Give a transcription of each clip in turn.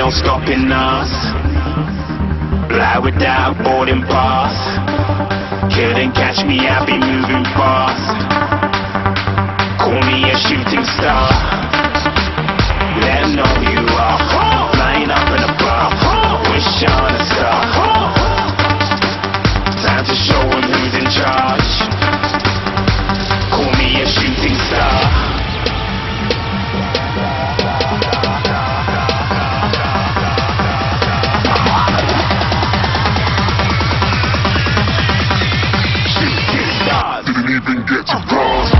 no stopping us. Fly without boarding pass. Couldn't catch me, I'll be moving fast. Call me a shooting star. Let 'em know you are. Flying up in a bar. Wish on a star. Time to show 'em who's in charge. Call me a shooting star. Didn't even get to cross.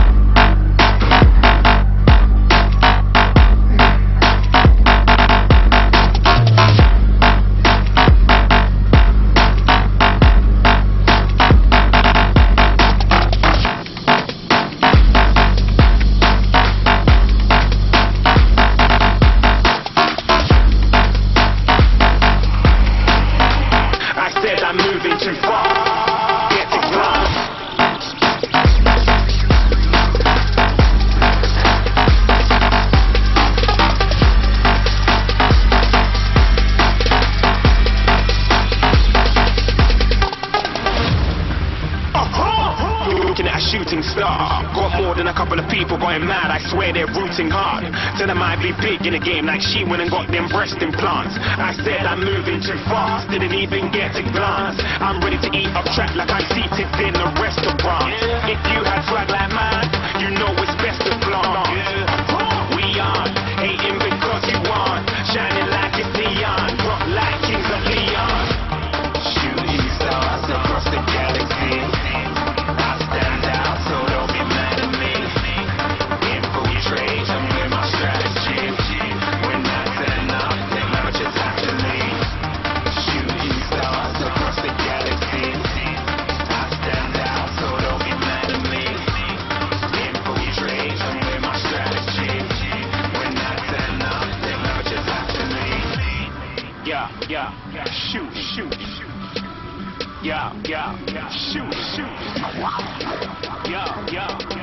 I said I'm moving too far. Get to glass. You're looking at a shooting star. Got more than a couple of people going mad. I swear they're rooting hard. Said I might be big in the game like she went and got them breast implants. I said I'm moving too fast. Didn't even get to glance. I'm ready to eat up track like I'm seated in a restaurant. If you had swag like mine, you know it's best to flaunt. We aren't hating because you aren't. Shining like it's neon. Rock like kings of Leon. Shooting stars across the galaxy. I stand out, so don't be mad at me. Infiltrate, I'm with my strategy. When I turn up, them amateurs have to leave. Shooting stars across the galaxy. I stand out, so don't be mad at me. Infiltrate, I'm with my strategy. When I turn up, them amateurs have to leave. Yeah, shoot. Yeah, shoot. Yeah.